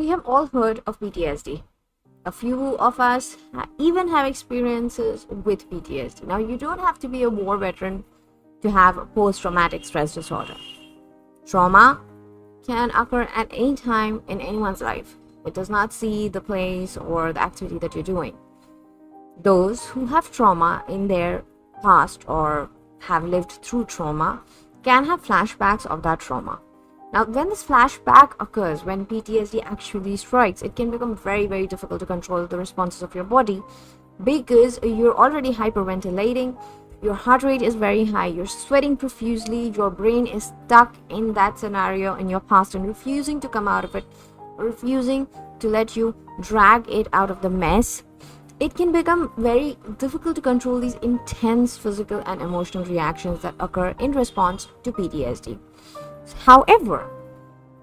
we have all heard of PTSD. A few of us even have experiences with PTSD. Now, you don't have to be a war veteran to have post-traumatic stress disorder. Trauma can occur at any time in anyone's life. It does not see the place or the activity that you're doing. Those who have trauma in their past or have lived through trauma can have flashbacks of that trauma. Now, when this flashback occurs, when PTSD actually strikes, it can become very, very difficult to control the responses of your body because you're already hyperventilating, your heart rate is very high, you're sweating profusely, your brain is stuck in that scenario in your past and refusing to come out of it, refusing to let you drag it out of the mess. It can become very difficult to control these intense physical and emotional reactions that occur in response to PTSD. However,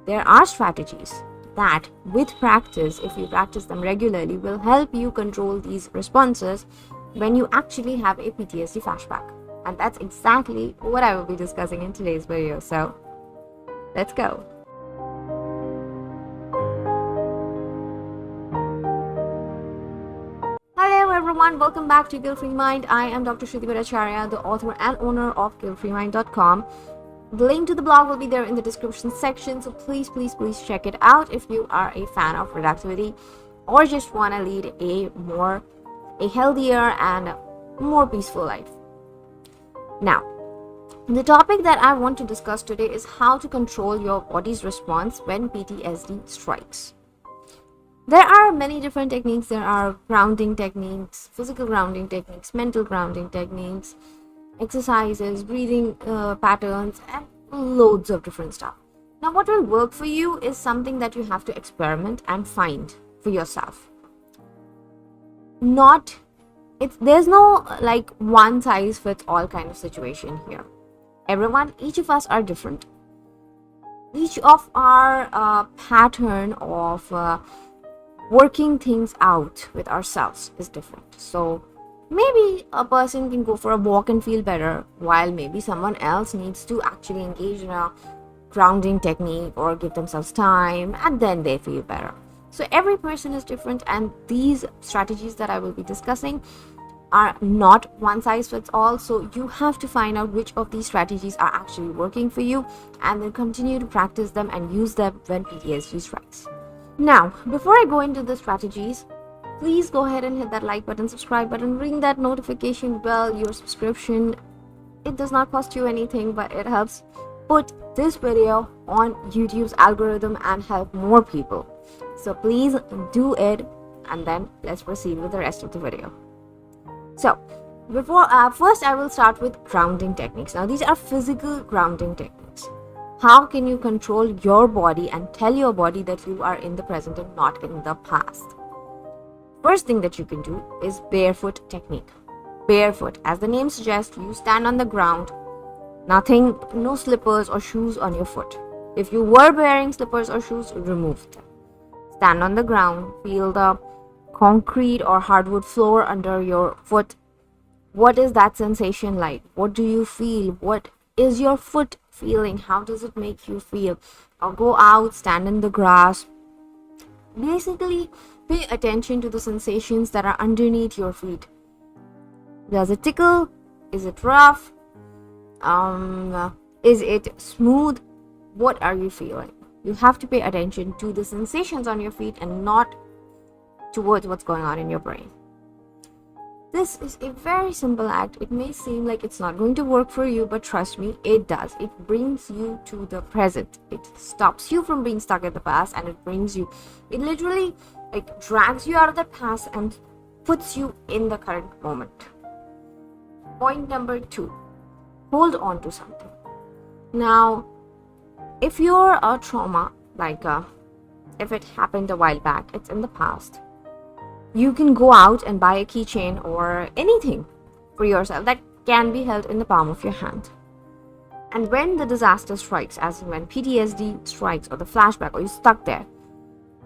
there are strategies that, with practice, if you practice them regularly, will help you control these responses when you actually have a PTSD flashback. And that's exactly what I will be discussing in today's video. So, let's go. Hello everyone, welcome back to Guilt Free Mind. I am Dr. Shruti Bhattacharya, the author and owner of guiltfreemind.com. The link to the blog will be there in the description section, so please check it out if you are a fan of productivity or just want to lead a healthier and more peaceful life. Now, the topic that I want to discuss today is how to control your body's response when PTSD strikes. There are many different techniques. There are grounding techniques, physical grounding techniques, mental grounding techniques, exercises, breathing patterns, and loads of different stuff. Now, what will work for you is something that you have to experiment and find for yourself. There's no like one size fits all kind of situation here. Each of us are different. Each of our pattern of working things out with ourselves is different. So maybe a person can go for a walk and feel better, while maybe someone else needs to actually engage in a grounding technique or give themselves time and then they feel better. So every person is different, and these strategies that I will be discussing are not one size fits all. So you have to find out which of these strategies are actually working for you and then continue to practice them and use them when PTSD strikes. Now, before I go into the strategies, please go ahead and hit that like button, subscribe button, ring that notification bell. Your subscription, it does not cost you anything, but it helps put this video on YouTube's algorithm and help more people. So please do it, and then let's proceed with the rest of the video. So first I will start with grounding techniques. Now, these are physical grounding techniques. How can you control your body and tell your body that you are in the present and not in the past? First thing that you can do is barefoot technique. Barefoot, as the name suggests, you stand on the ground, no slippers or shoes on your foot. If you were wearing slippers or shoes, remove them. Stand on the ground, feel the concrete or hardwood floor under your foot. What is that sensation like? What do you feel? What is your foot feeling? How does it make you feel? Or go out, stand in the grass. Basically, pay attention to the sensations that are underneath your feet. Does it tickle? Is it rough? Is it smooth? What are you feeling? You have to pay attention to the sensations on your feet and not towards what's going on in your brain. This is a very simple act. It may seem like it's not going to work for you, but trust me, it does. It brings you to the present. It stops you from being stuck in the past, and it literally drags you out of the past and puts you in the current moment. Point number 2, hold on to something. Now, if you're a trauma, if it happened a while back, it's in the past, you can go out and buy a keychain or anything for yourself that can be held in the palm of your hand. And when the disaster strikes, as in when PTSD strikes or the flashback, or you're stuck there,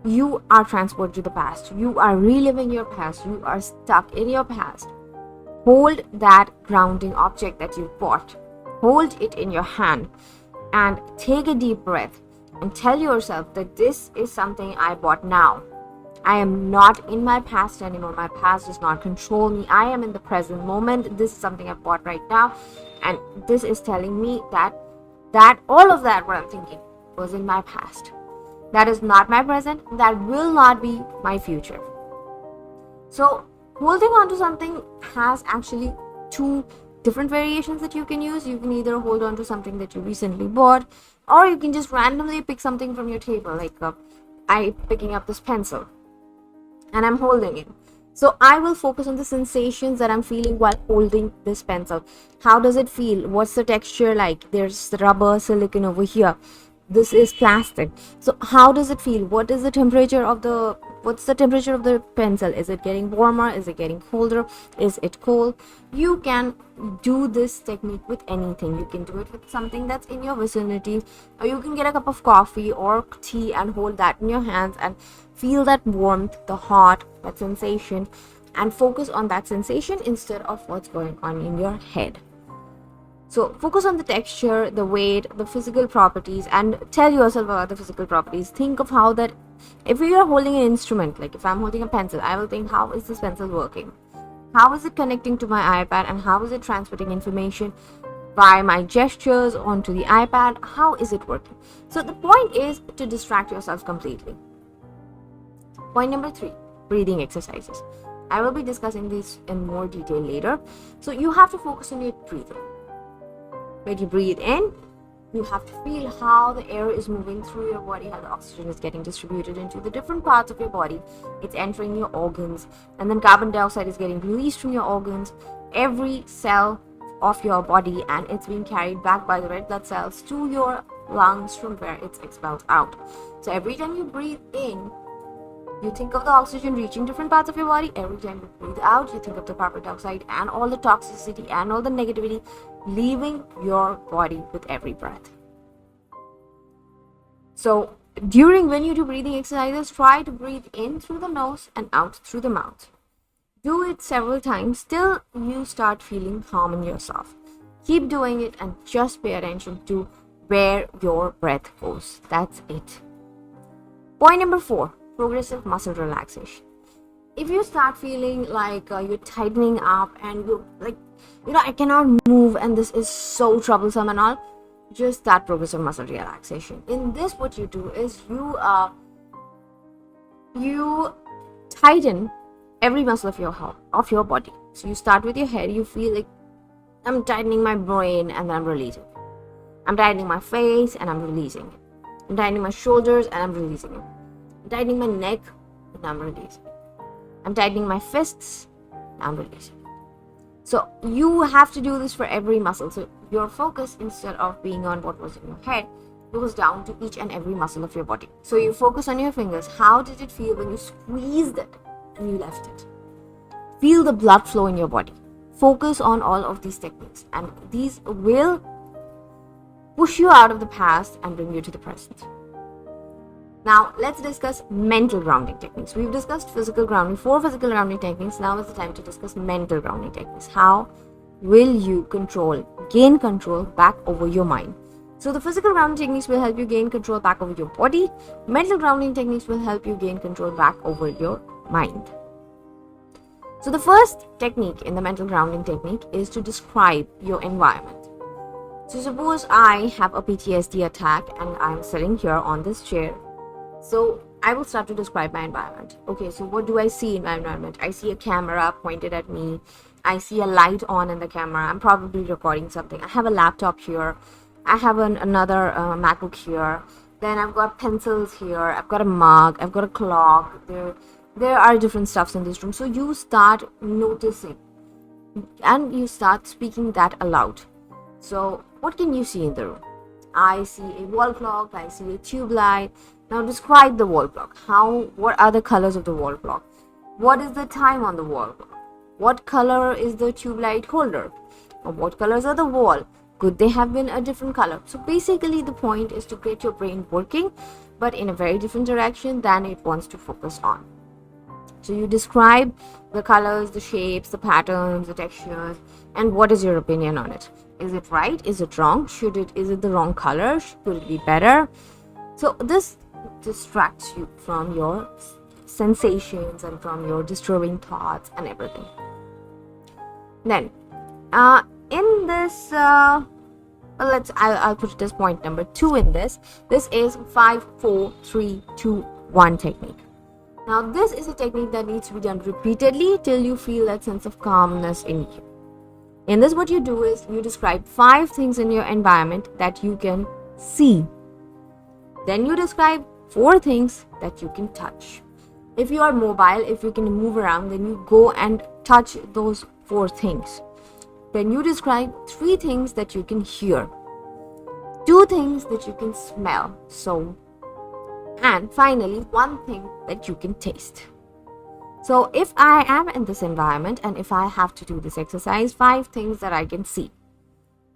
you are transported to the past. You are reliving your past. You are stuck in your past. Hold that grounding object that you bought. Hold it in your hand and take a deep breath and tell yourself that this is something I bought now. I am not in my past anymore. My past does not control me. I am in the present moment. This is something I bought right now. And this is telling me that all of that, what I'm thinking, was in my past. That is not my present. That will not be my future. So holding on to something has actually two different variations that you can use. You can either hold on to something that you recently bought, or you can just randomly pick something from your table, like I picking up this pencil and I'm holding it. So I will focus on the sensations that I'm feeling while holding this pencil. How does it feel? What's the texture like? There's rubber, silicone over here. This is plastic. So how does it feel? What's the temperature of the pencil? Is it getting warmer? Is it getting colder? Is it cold? You can do this technique with anything. You can do it with something that's in your vicinity, or you can get a cup of coffee or tea and hold that in your hands and feel that warmth, the hot, that sensation, and focus on that sensation instead of what's going on in your head. So focus on the texture, the weight, the physical properties, and tell yourself about the physical properties. Think of how that, if you are holding an instrument, like if I'm holding a pencil, I will think, how is this pencil working? How is it connecting to my iPad, and how is it transmitting information by my gestures onto the iPad? How is it working? So the point is to distract yourself completely. Point number 3, breathing exercises. I will be discussing this in more detail later. So you have to focus on your breathing. When you breathe in, you have to feel how the air is moving through your body, how the oxygen is getting distributed into the different parts of your body. It's entering your organs, and then carbon dioxide is getting released from your organs, every cell of your body, and it's being carried back by the red blood cells to your lungs from where it's expelled out. So every time you breathe in, you think of the oxygen reaching different parts of your body. Every time you breathe out, you think of the carbon dioxide and all the toxicity and all the negativity leaving your body with every breath. So when you do breathing exercises, try to breathe in through the nose and out through the mouth. Do it several times till you start feeling calm in yourself. Keep doing it and just pay attention to where your breath goes. That's it. Point number 4, progressive muscle relaxation. If you start feeling like you're tightening up and you're like, I cannot move and this is so troublesome and all, just start progressive muscle relaxation. In this, what you do is you tighten every muscle of your body. So you start with your head. You feel like, I'm tightening my brain and then I'm releasing it. I'm tightening my face and I'm releasing it. I'm tightening my shoulders and I'm releasing it. I'm tightening my neck and I'm releasing it. I'm tightening my fists and I'm releasing it. So you have to do this for every muscle. So your focus, instead of being on what was in your head, goes down to each and every muscle of your body. So you focus on your fingers. How did it feel when you squeezed it and you left it? Feel the blood flow in your body. Focus on all of these techniques, and these will push you out of the past and bring you to the present. Now let's discuss mental grounding techniques. We've discussed physical grounding, 4 physical grounding techniques. Now is the time to discuss mental grounding techniques. How will you gain control back over your mind? So the physical grounding techniques will help you gain control back over your body. Mental grounding techniques will help you gain control back over your mind. So the first technique in the mental grounding technique is to describe your environment. So suppose I have a PTSD attack and I'm sitting here on this chair. So I will start to describe my environment. Okay, so what do I see in my environment? I see a camera pointed at me. I see a light on in the camera. I'm probably recording something. I have a laptop here. I have another MacBook here. Then I've got pencils here. I've got a mug. I've got a clock. There are different stuffs in this room. So you start noticing and you start speaking that aloud. So what can you see in the room? I see a wall clock. I see a tube light. Now describe the wall clock. What are the colors of the wall clock? What is the time on the wall clock? What color is the tube light holder? Or what colors are the wall? Could they have been a different color? So basically the point is to get your brain working, but in a very different direction than it wants to focus on. So you describe the colors, the shapes, the patterns, the textures, and what is your opinion on it? Is it right? Is it wrong? Is it the wrong color? Could it be better? So this distracts you from your sensations and from your disturbing thoughts and everything. Then in this I'll put it as point number 2 in this. This is 5 4 3 2 1 technique. Now this is a technique that needs to be done repeatedly till you feel that sense of calmness in you. In this, what you do is you describe 5 things in your environment that you can see. Then you describe 4 things that you can touch. If you are mobile, if you can move around, then you go and touch those 4 things. Then you describe 3 things that you can hear, 2 things that you can smell, and finally 1 thing that you can taste. So if I am in this environment and if I have to do this exercise, 5 things that I can see.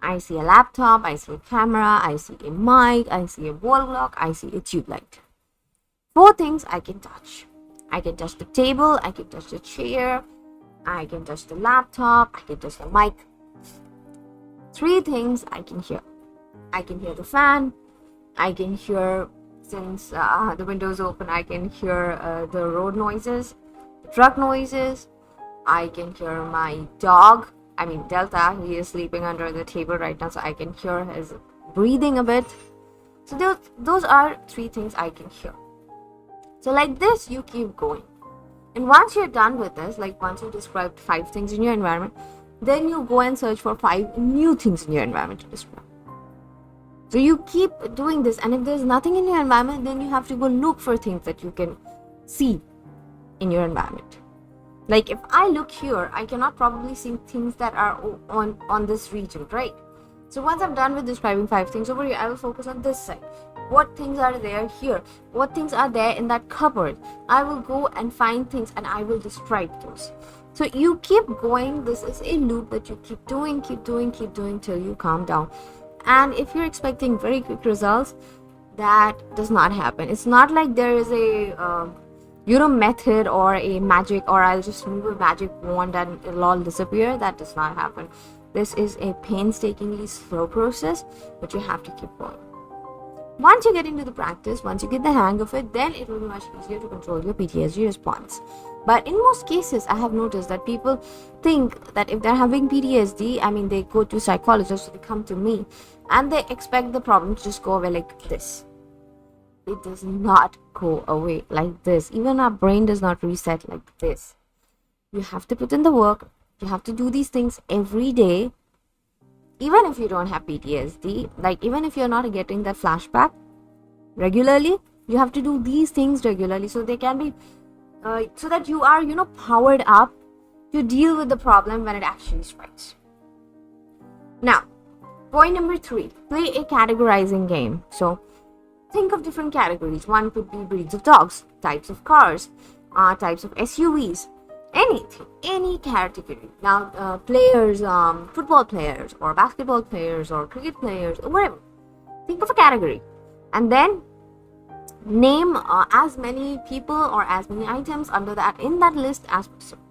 I see a laptop, I see a camera, I see a mic, I see a wall clock, I see a tube light. 4 things I can touch. I can touch the table, I can touch the chair, I can touch the laptop, I can touch the mic. 3 things I can hear. I can hear the fan, I can hear, since the window is open, I can hear the road noises, the truck noises. I can hear my dog, Delta, he is sleeping under the table right now, so I can hear his breathing a bit. So those are 3 things I can hear. So like this, you keep going. And once you're done with this, like once you described 5 things in your environment, then you go and search for 5 new things in your environment to describe. So you keep doing this, and if there's nothing in your environment, then you have to go look for things that you can see in your environment. Like if I look here, I cannot probably see things that are on this region, right? So once I'm done with describing 5 things over here, I will focus on this side. What things are there here? What things are there in that cupboard? I will go and find things and I will describe those. So you keep going. This is a loop that you keep doing till you calm down. And if you're expecting very quick results, that does not happen. It's not like there is a method or a magic, or I'll just move a magic wand and it'll all disappear. That does not happen. This is a painstakingly slow process, but you have to keep going. Once you get into the practice, once you get the hang of it, then it will be much easier to control your PTSD response. But in most cases, I have noticed that people think that if they're having PTSD, they go to psychologists, so they come to me, and they expect the problem to just go away like this. It does not go away like this. Even our brain does not reset like this. You have to put in the work. You have to do these things every day. Even if you don't have PTSD, like even if you're not getting that flashback regularly, you have to do these things regularly so they can be, so that you are, powered up to deal with the problem when it actually strikes. Now, point number 3, play a categorizing game. So think of different categories. One could be breeds of dogs, types of cars, types of SUVs, anything, any category. Now, players, football players or basketball players or cricket players or whatever. Think of a category and then name as many people or as many items under that in that list as possible.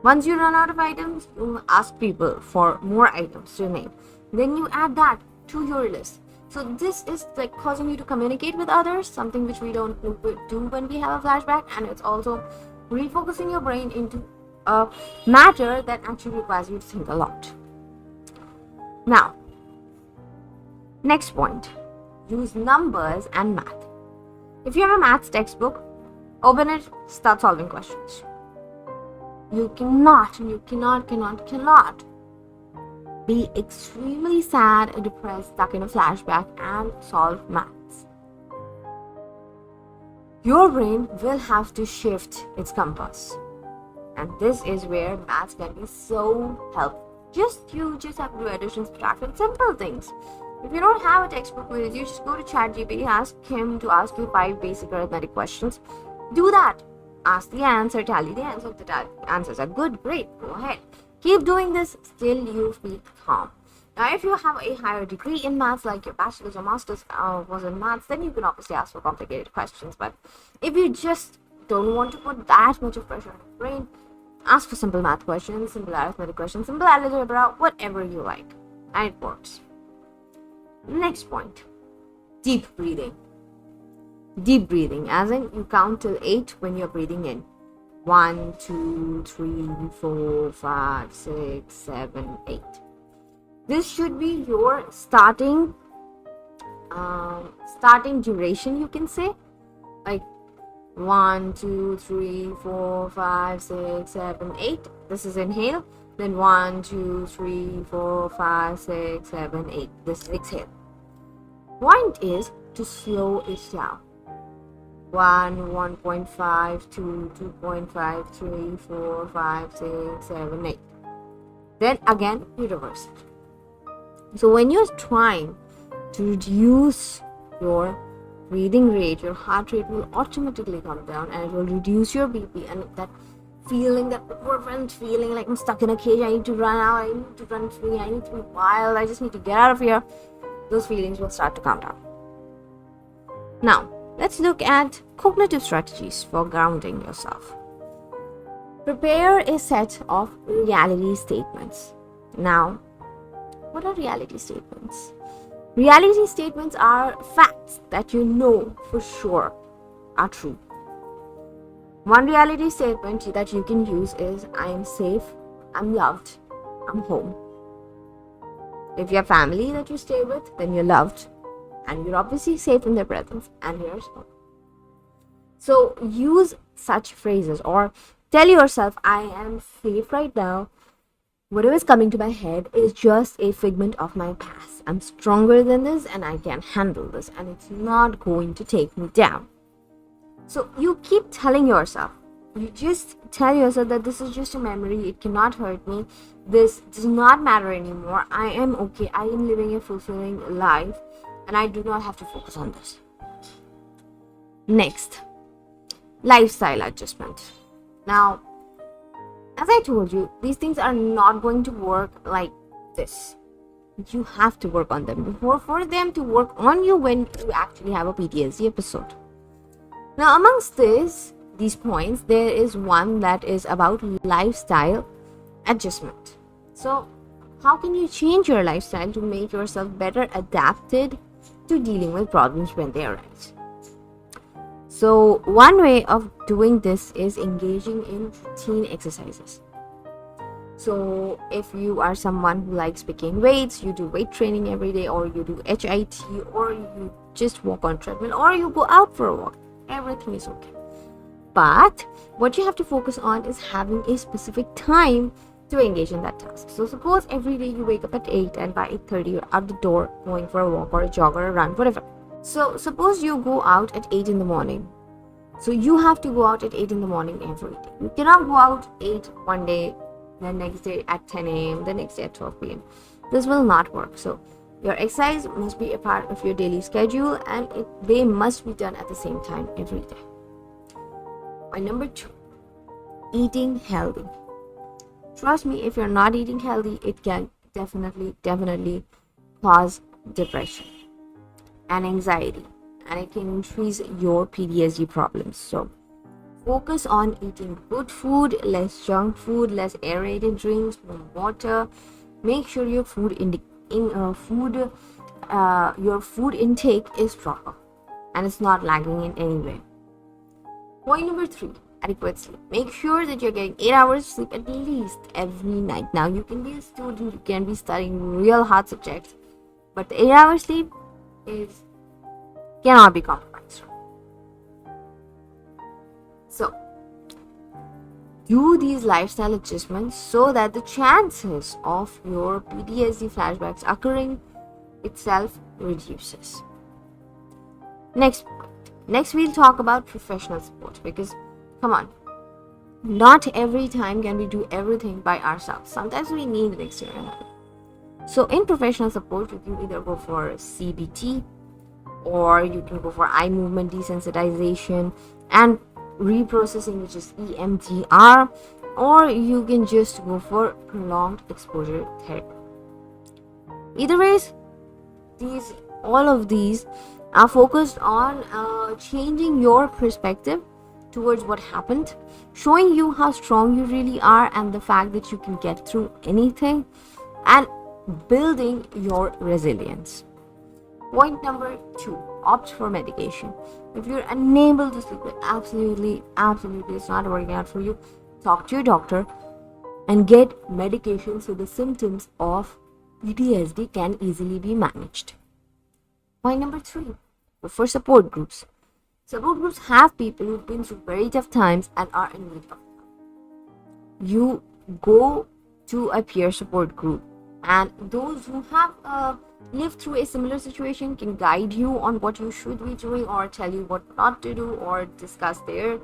Once you run out of items, you ask people for more items to name. Then you add that to your list. So this is like causing you to communicate with others, something which we don't do when we have a flashback, and it's also refocusing your brain into a matter that actually requires you to think a lot. Now, next point, use numbers and math. If you have a maths textbook, open it, start solving questions. You cannot be extremely sad, depressed, stuck in a flashback and solve maths. Your brain will have to shift its compass. And this is where maths can be so helpful. You just have to do addition, subtraction, simple things. If you don't have a textbook with you, just go to ChatGPT, ask him to ask you 5 basic arithmetic questions. Do that. Ask the answer, tally the answer. If the answers are good, great, go ahead. Keep doing this till you feel calm. Now, if you have a higher degree in maths, like your bachelor's or master's was in maths, then you can obviously ask for complicated questions. But if you just don't want to put that much of pressure on your brain, ask for simple math questions, simple arithmetic questions, simple algebra, whatever you like. And it works. Next point, deep breathing. Deep breathing, as in you count till 8 when you're breathing in. 1, 2, 3, 4, 5, 6, 7, 8. This should be your starting duration, you can say. Like 1, 2, 3, 4, 5, 6, 7, 8. This is inhale. Then 1, 2, 3, 4, 5, 6, 7, 8. This is exhale. Point is to slow it down. 1, 1.5, 2, 2.5, 3, 4, 5, 6, 7, 8. Then again you reverse it. So when you're trying to reduce your breathing rate, your heart rate will automatically come down, and it will reduce your BP, and that feeling, that overwhelmed feeling like I'm stuck in a cage, I need to run out, I need to run free, I need to be wild, I just need to get out of here, those feelings will start to calm down. Now, let's look at cognitive strategies for grounding yourself. Prepare a set of reality statements. Now, what are reality statements? Reality statements are facts that you know for sure are true. One reality statement that you can use is, I am safe, I'm loved, I'm home. If you have family that you stay with, then you're loved, and you're obviously safe in their presence, and you're home. So use such phrases, or tell yourself, I am safe right now. Whatever is coming to my head is just a figment of my past. I'm stronger than this, and I can handle this, and it's not going to take me down. So you keep telling yourself, you just tell yourself that this is just a memory, it cannot hurt me, this does not matter anymore, I am okay, I am living a fulfilling life, and I do not have to focus on this. Next, lifestyle adjustment. Now, as I told you, these things are not going to work like this. You have to work on them for them to work on you when you actually have a PTSD episode. Now, amongst these points, there is one that is about lifestyle adjustment. So, how can you change your lifestyle to make yourself better adapted to dealing with problems when they arise? So, one way of doing this is engaging in routine exercises. So, if you are someone who likes picking weights, you do weight training every day, or you do HIIT, or you just walk on treadmill, or you go out for a walk, everything is okay. But what you have to focus on is having a specific time to engage in that task. So suppose every day you wake up at 8 and by 8:30 you're out the door going for a walk or a jog or a run, whatever. So suppose you go out at 8 in the morning. So you have to go out at 8 in the morning every day. You cannot go out 8 one day, the next day at 10 a.m., the next day at 12 p.m. This will not work. So your exercise must be a part of your daily schedule, and they must be done at the same time every day. Point number 2, eating healthy. Trust me, if you're not eating healthy, it can definitely cause depression and anxiety, and it can increase your PTSD problems. So focus on eating good food, less junk food, less aerated drinks, more water. Make sure your your food intake is proper and it's not lagging in any way. Point number 3, adequate sleep. Make sure that you're getting 8 hours sleep at least every night. Now, you can be a student, you can be studying real hard subjects, but the 8 hours sleep cannot be compromised. So do these lifestyle adjustments so that the chances of your PTSD flashbacks occurring itself reduces. Next we'll talk about professional support, because come on, not every time can we do everything by ourselves. Sometimes we need an external help. So in professional support, you can either go for CBT, or you can go for eye movement desensitization and reprocessing, which is EMDR, or you can just go for prolonged exposure therapy. Either ways, all of these are focused on changing your perspective towards what happened, showing you how strong you really are and the fact that you can get through anything, and building your resilience. Point number 2 opt for medication. If you're unable to sleep, absolutely it's not working out for you, talk to your doctor and get medication so the symptoms of PTSD can easily be managed. Point number 3, look for support groups. Support groups have people who've been through very tough times and are in need of help. You go to a peer support group, and those who have lived through a similar situation can guide you on what you should be doing, or tell you what not to do, or discuss their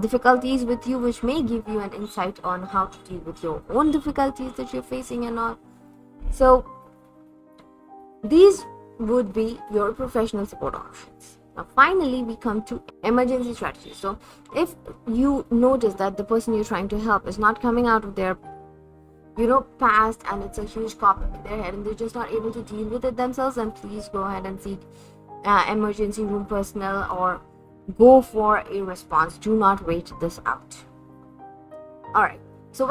difficulties with you, which may give you an insight on how to deal with your own difficulties that you're facing and all. So these would be your professional support options. Now finally, we come to emergency strategies. So if you notice that the person you're trying to help is not coming out of their past, and it's a huge cop in their head and they're just not able to deal with it themselves, then please go ahead and seek emergency room personnel or go for a response. Do not wait this out. Alright, so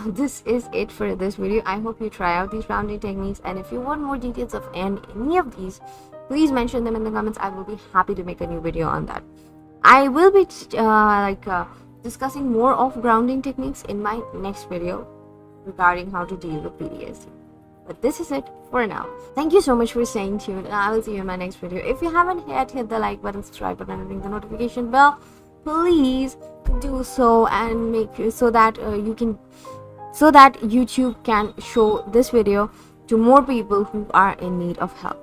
this is it for this video. I hope you try out these grounding techniques, and if you want more details of any of these, please mention them in the comments. I will be happy to make a new video on that. I will be discussing more of grounding techniques in my next video regarding how to deal with PTSD. But this is it for now. Thank you so much for staying tuned, and I will see you in my next video. If you haven't yet, hit the like button, subscribe button, and ring the notification bell. Please do so, and make so that YouTube can show this video to more people who are in need of help.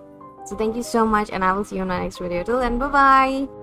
So thank you so much, and I will see you in my next video. Till then, bye bye.